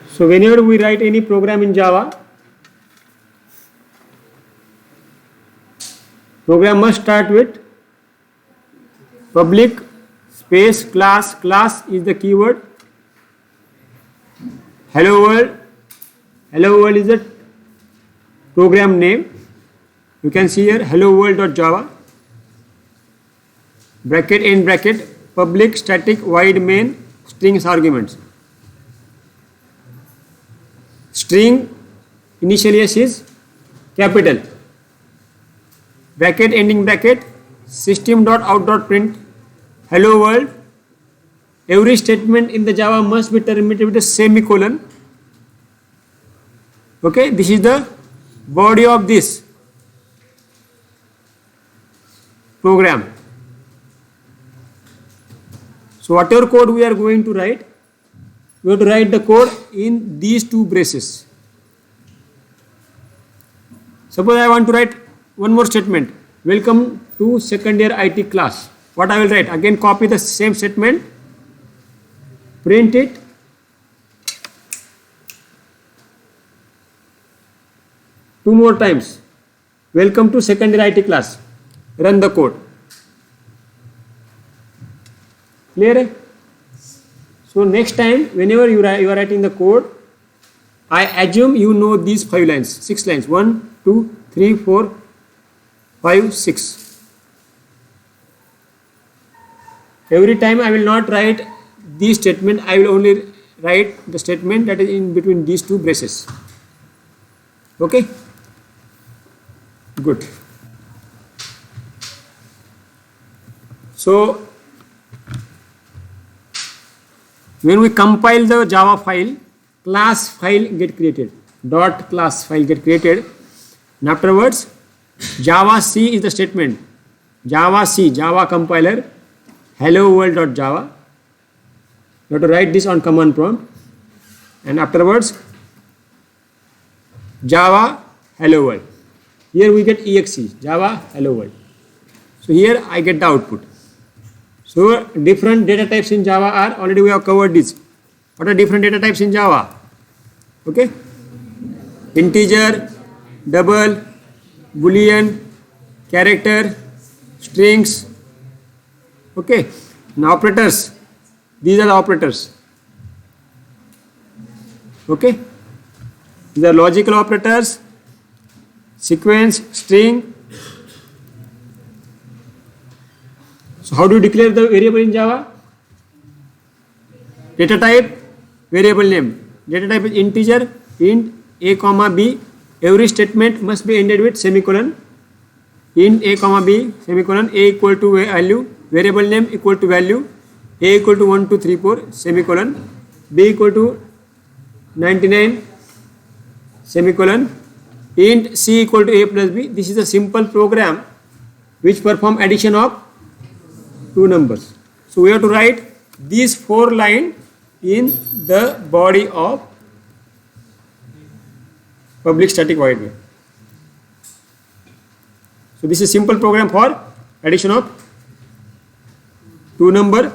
So whenever we write any program in Java, program must start with public space class. Class is the keyword. Hello world. Hello world is the program name. You can see here hello world.java. Bracket in bracket public static void main strings arguments. String initial S is capital. Bracket ending bracket system.out.print hello world. Every statement in the Java must be terminated with a semicolon. Okay, this is the body of this program. So whatever code we are going to write, we have to write the code in these two braces. Suppose I want to write one more statement. Welcome to second year IT class. What I will write? Again copy the same statement, print it, two more times. Welcome to second year IT class. Run the code. Clear? So next time whenever you are writing the code, I assume you know these 5 lines, 6 lines. 1, 2, 3, 4, 5, 6. Every time I will not write this statement, I will only write the statement that is in between these two braces. Okay? Good. So when we compile the Java file, class file get created. Dot class file get created. And afterwards, Java C is the statement. Java C, Java compiler, hello world.java. You have to write this on command prompt. And afterwards, Java hello world. Here we get exe, Java hello world. So here I get the output. So different data types in Java are, already we have covered this. What are different data types in Java? Okay. Integer, double, boolean, character, strings. Okay. Now operators. These are the operators. Okay. These are logical operators, sequence, string. So how do you declare the variable in Java? Data type, variable name. Data type is integer, int a comma b. Every statement must be ended with semicolon. Int a comma b, semicolon, a equal to value, variable name equal to value, a equal to 1, 2, 3, 4, semicolon, b equal to 99, semicolon, int c equal to a plus b. This is a simple program which perform addition of two numbers. So we have to write these 4 lines in the body of public static void main. So this is simple program for addition of two number.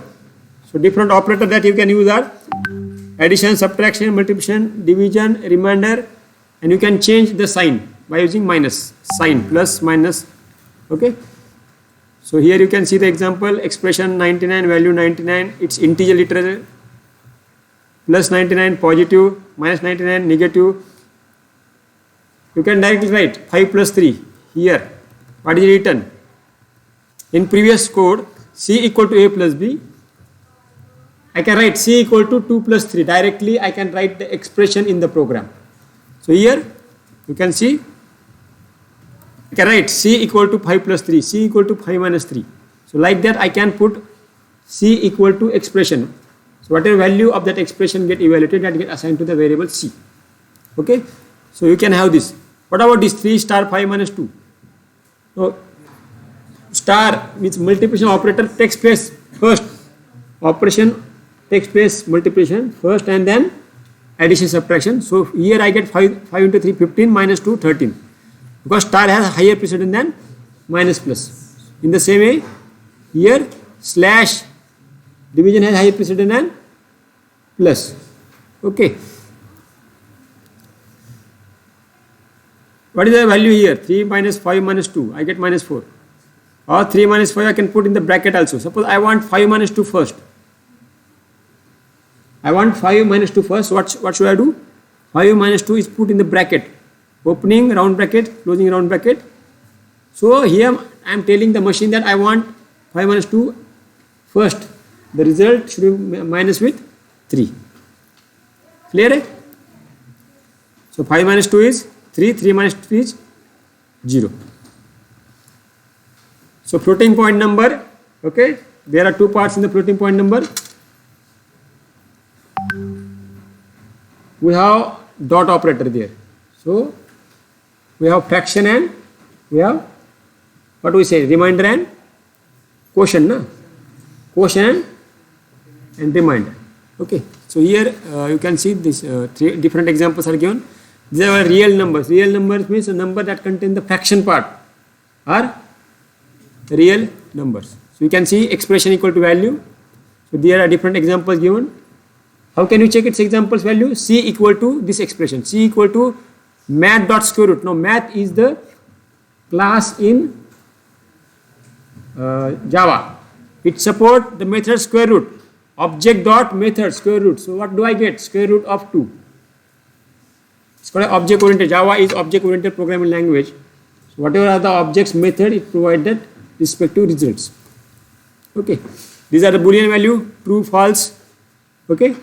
So different operator that you can use are addition, subtraction, multiplication, division, remainder, and you can change the sign by using minus sign, plus, minus. Okay. So here you can see the example, expression 99, value 99, it's integer literal, plus 99 positive, minus 99 negative. You can directly write 5 plus 3 here. What is written? In previous code, C equal to A plus B. I can write C equal to 2 plus 3. Directly I can write the expression in the program. So here you can see, I can write C equal to 5 plus 3, C equal to 5 minus 3. So like that I can put C equal to expression. So whatever value of that expression get evaluated, that get assigned to the variable C. Okay. So you can have this. What about this 3 star 5 minus 2? So star means multiplication operator takes place first. Operation takes place multiplication first and then addition subtraction. So here I get 5 into 3 15 minus 2 13. Because star has higher precedence than minus plus. In the same way, here slash Division has higher precedence than plus. Okay. What is the value here? 3 minus 5 minus 2. I get minus 4. Or 3 minus 5 I can put in the bracket also. Suppose I want 5 minus 2 first. I want 5 minus 2 first. What should I do? 5 minus 2 is put in the bracket. Opening round bracket, closing round bracket. So here I am telling the machine that I want 5 minus 2 first. The result should be minus with 3. Clear? Eh? So 5 minus 2 is 3. 3 minus 2 is 0. So floating point number. Okay. There are two parts in the floating point number. We have dot operator there. So we have fraction and we have what we say, remainder and quotient, na? Quotient and remainder. Okay. So here you can see this three different examples are given. These are real numbers. Real numbers means a number that contain the fraction part are real numbers. So you can see expression equal to value. So there are different examples given. How can you check its examples value? C equal to this expression. C equal to math dot square root. Now math is the class in Java. It support the method square root. Object dot method square root. So what do I get? Square root of 2. It's called object oriented. Java is object oriented programming language. So whatever are the objects method, it provided respective results. Okay. These are the Boolean value, true, false. Okay.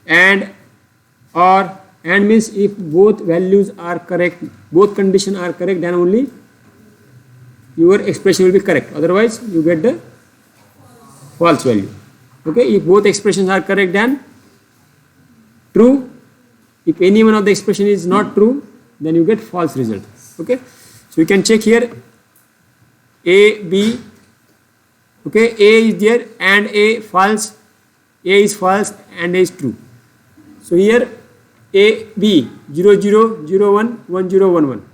And or and means if both values are correct, both conditions are correct, then only your expression will be correct. Otherwise, you get the false value. Okay. If both expressions are correct, then true. If any one of the expression is not true, then you get false result. Okay. So you can check here A, B. Okay. A is there and A false. A is false and A is true. So here A, B, 0, 0, 0, 1, 1, 0, 1, 1.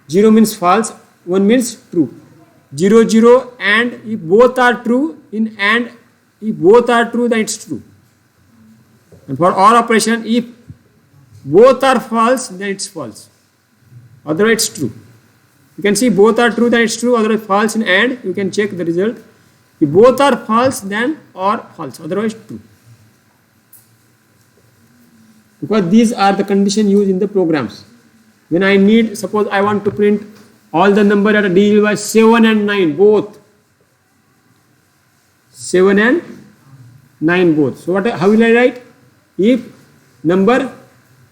0 means false, 1 means true. 0, 0 and if both are true, in and if both are true, then it's true. And for OR operation, if both are false, then it's false. Otherwise it's true. You can see both are true, then it's true. Otherwise false in AND, you can check the result. If both are false, then OR false. Otherwise true. Because these are the conditions used in the programs. When I need, suppose I want to print all the number that are divided by 7 and 9 both. 7 and 9 both. So how will I write? If number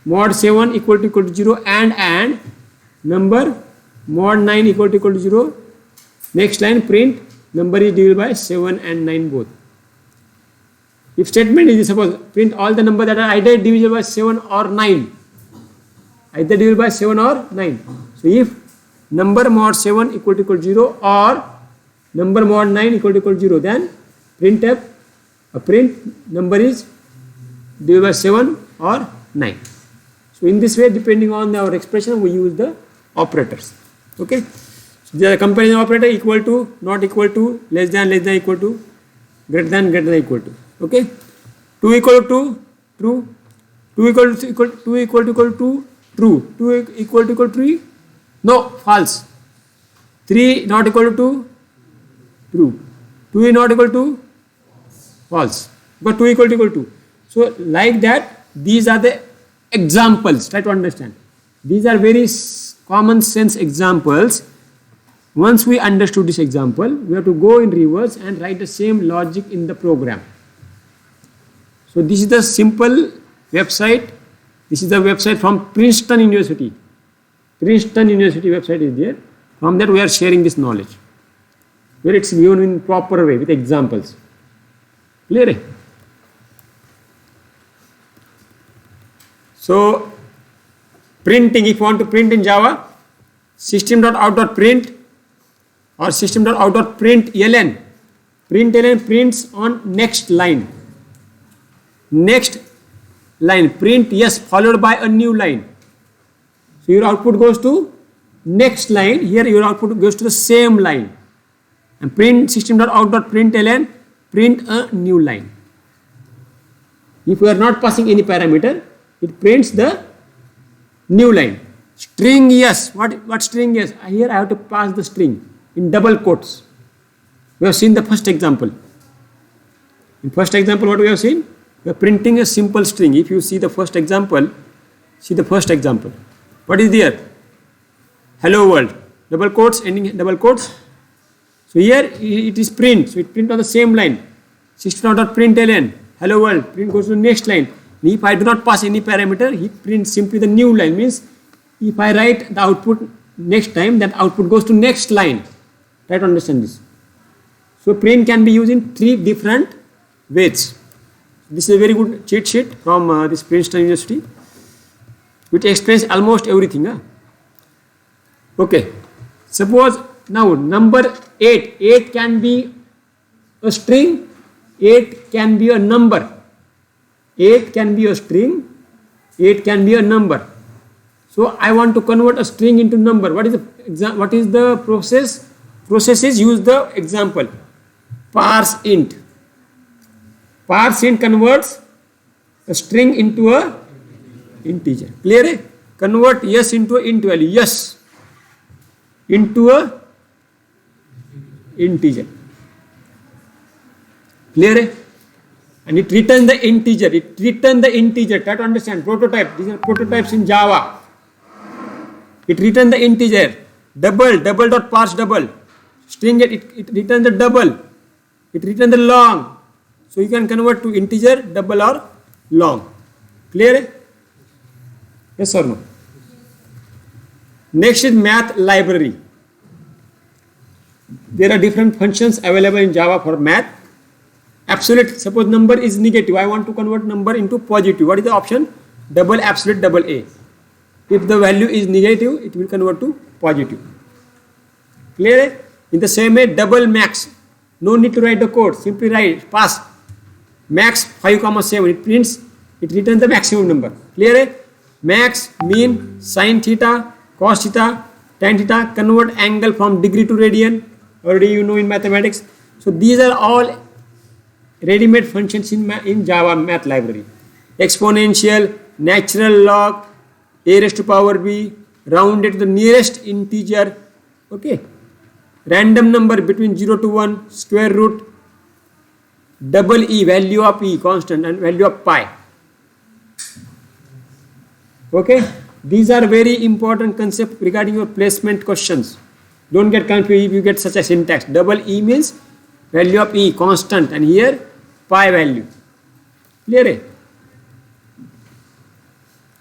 mod 7 equal to 0 and number mod 9 equal to 0, next line print number is divided by 7 and 9 both. If statement is, suppose print all the number that are either divisible by 7 or 9. Either divisible by 7 or 9. So if number mod 7 equal to 0 or number mod 9 equal to 0, then printf print number is divided by 7 or 9. So in this way, depending on our expression, we use the operators. Okay. So the comparison operator equal to, not equal to, less than equal to, greater than equal to. Okay. 2 equal to true. 2 equal to true. 2 equal to 3. No, false. 3 not equal to true. 2 is not equal to false. But 2 equal to 2. So like that, these are the examples. Try to understand. These are very common sense examples. Once we understood this example, we have to go in reverse and write the same logic in the program. So this is the simple website. This is the website from Princeton University. Princeton University website is there. From that we are sharing this knowledge, where it's given in proper way with examples. Clear? So printing, if you want to print in Java, system.out.print or system.out.println. Println prints on next line. Next line, print yes followed by a new line. So your output goes to next line. Here your output goes to the same line. And print system.out.println print a new line. If we are not passing any parameter, it prints the new line. String yes. What string yes? Here I have to pass the string in double quotes. We have seen the first example. In first example, what we have seen? We are printing a simple string. If you see the first example, What is there? Hello world. Double quotes, ending double quotes. So here it is print. So it print on the same line. System.println. Hello world. Print goes to the next line. And if I do not pass any parameter, he prints simply the new line. Means if I write the output next time, that output goes to next line. Try to understand this. So print can be used in 3 different ways. This is a very good cheat sheet from this Princeton University, which explains almost everything. Okay. Suppose now number 8. 8 can be a string. 8 can be a number. 8 can be a string. 8 can be a number. So I want to convert a string into number. What is the process? Process is use the example. Parse int. Parse int converts a string into a integer. Clear? Convert yes into a int value. Yes into a integer. Clear? And it returns the integer. Try to understand. Prototype. These are prototypes in Java. It returns the integer. Double dot parse double. String it returns the double. It returns the long. So you can convert to integer, double or long. Clear? Yes or no? Next is math library. There are different functions available in Java for math. Absolute, suppose number is negative. I want to convert number into positive. What is the option? Double absolute double A. If the value is negative, it will convert to positive. Clear? In the same way, double max. No need to write the code. Simply write, pass max 5,7. It prints, it returns the maximum number. Clear? Max, mean, sin theta, cos theta, tan theta, convert angle from degree to radian. Already you know in mathematics. So these are all ready-made functions in Java math library. Exponential, natural log, a raised to power b, rounded to the nearest integer. Okay. Random number between 0 to 1, square root, double e, value of e, constant, and value of pi. Okay. These are very important concepts regarding your placement questions. Don't get confused if you get such a syntax. Double e means value of e, constant, and here pi value. Clear?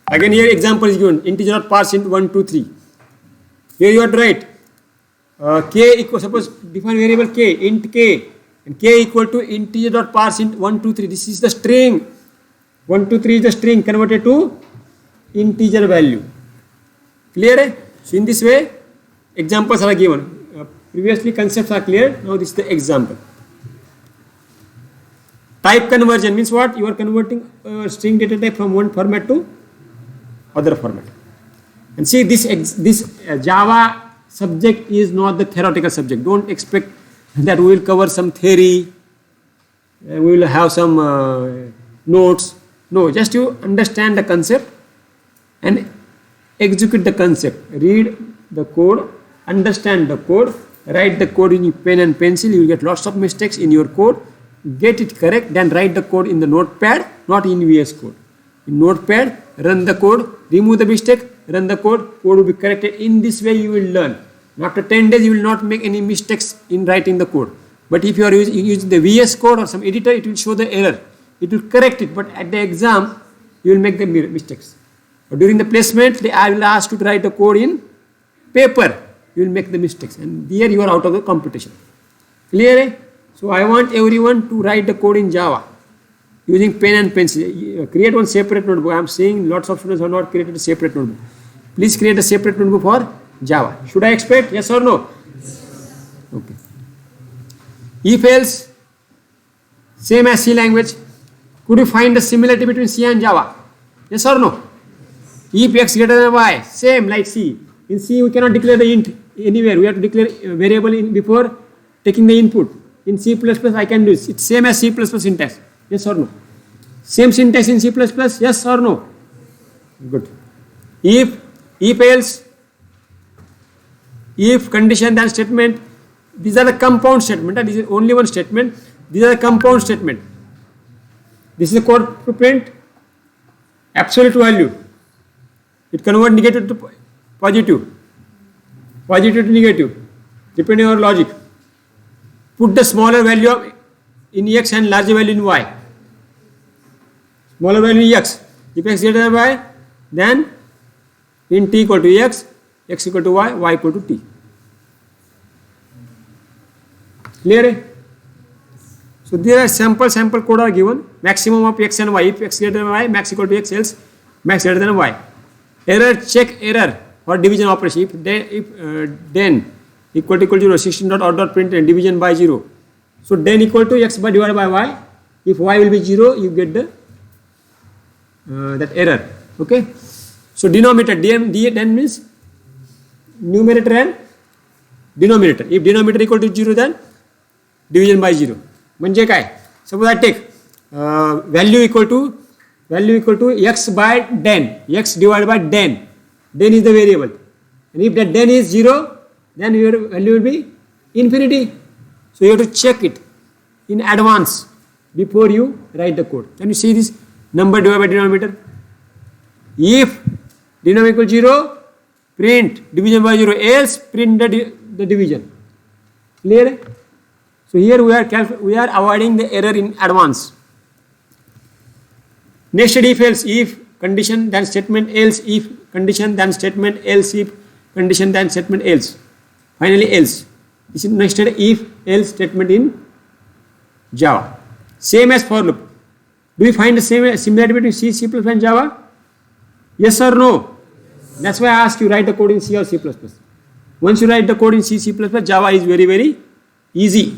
Again here example is given. Integer dot parse int 1, 2, 3. Here you are right. K equals, suppose define variable k, int k, and k equal to integer dot parse int 1, 2, 3. This is the string. 1, 2, 3 is the string converted to integer value. Clear? So in this way, examples are given. Previously concepts are clear. Now this is the example. Type conversion means what? You are converting string data type from one format to other format. And see this Java subject is not the theoretical subject. Don't expect that we will cover some theory, we will have some notes. No, just you understand the concept and execute the concept. Read the code, understand the code, write the code in pen and pencil. You will get lots of mistakes in your code. Get it correct, then write the code in the notepad, not in VS Code. In notepad, run the code, remove the mistake, run the code will be corrected. In this way you will learn. And after 10 days you will not make any mistakes in writing the code. But if you are using the VS Code or some editor, it will show the error. It will correct it, but at the exam you will make the mistakes. But during the placement, I will ask you to write the code in paper. You will make the mistakes, and there you are out of the competition. Clear? So I want everyone to write the code in Java using pen and pencil. Create one separate notebook. I am saying lots of students have not created a separate notebook. Please create a separate notebook for Java. Should I expect? Yes or no? Okay. If else, same as C language. Could you find the similarity between C and Java? Yes or no? If x greater than y, same like C. In C we cannot declare the int anywhere. We have to declare a variable before taking the input. in C++, I can do it. It's same as C++ syntax. Yes or no? Same syntax in C++, yes or no? Good. If else, if condition then statement, these are the compound statement. This is only one statement. These are the compound statement. This is the code to print absolute value. It converts negative to positive, positive to negative, depending on logic. Put the smaller value of in x and larger value in y. Smaller value in x. If x greater than y, then in t equal to x equal to y equal to t. Clear? So there are sample code are given. Maximum of x and y. If x greater than y, max equal to x, else max greater than y. Error, check error for division operation. If then equal to 0, 16 dot or dot print and division by 0. So then equal to x by divided by y. If y will be 0, you get the that error. Okay. So denominator, then means numerator and denominator. If denominator equal to 0, then division by 0. म्हणजे काय? Suppose I take value equal to x by 10, x divided by 10. 10 is the variable, and if that 10 is 0, then your value will be infinity. So you have to check it in advance before you write the code. Can you see this number divided by denominator? If denominator equal 0, print division by 0, else print the division. Clear? So here we are avoiding the error in advance. Nested if else, if condition then statement else, if condition then statement else, if condition then statement else. Finally else. This is nested if else statement in Java. Same as for loop. Do we find the same similarity between C, C++ and Java? Yes or no? That's why I asked you write the code in C or C++. Once you write the code in C, C++, Java is very, very easy.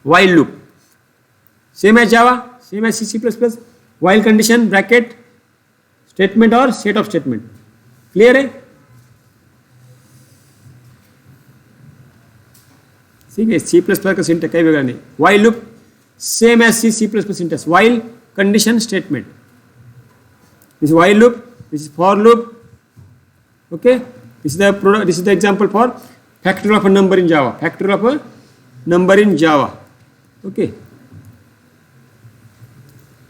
While loop. Same as Java, same as C, C++. While condition, bracket, statement or set of statement. Clear है? ठीक है, C++ का syntax कहीं वगैरह नहीं. While loop, same as C, C++ syntax. While condition statement. This is while loop. This is for loop. Okay. This is the product. This is the example for factorial of a number in Java. Factorial of a number in Java. Okay.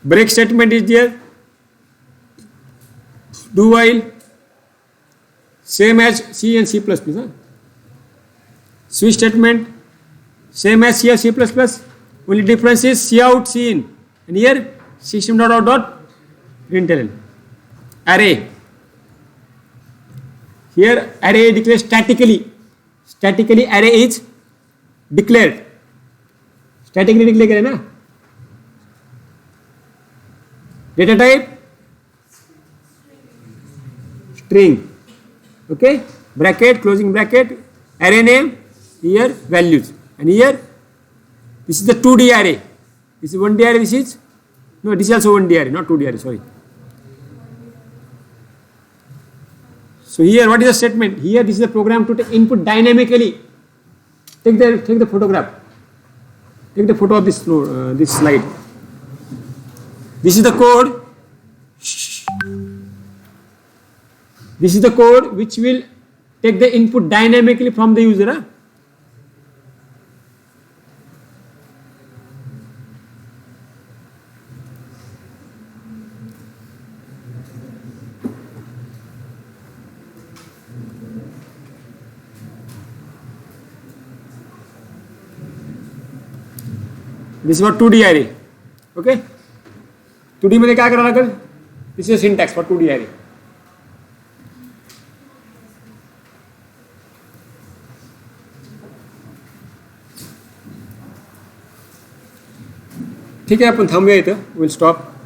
Break statement is there. Do while. Same as C and C++. Switch statement. Same as C or C++. Only difference is C out, C in. And here system dot out dot println. Array. Here array declared statically. Statically array is declared. Statically declare करें ना. Data type string. Okay. Bracket, closing bracket, array name, here values. And here this is the 2D array. This is 1D array, this is also 1D array, not 2D array, sorry. So here what is the statement? Here this is the program to take input dynamically. Take the photograph. Take the photo of this this slide. This is the code. This is the code which will take the input dynamically from the user. This is for 2D array. Okay. 2D में क्या करना कर? This is a syntax for 2D array. ठीक है, अपन थांबूया इथं. We'll stop.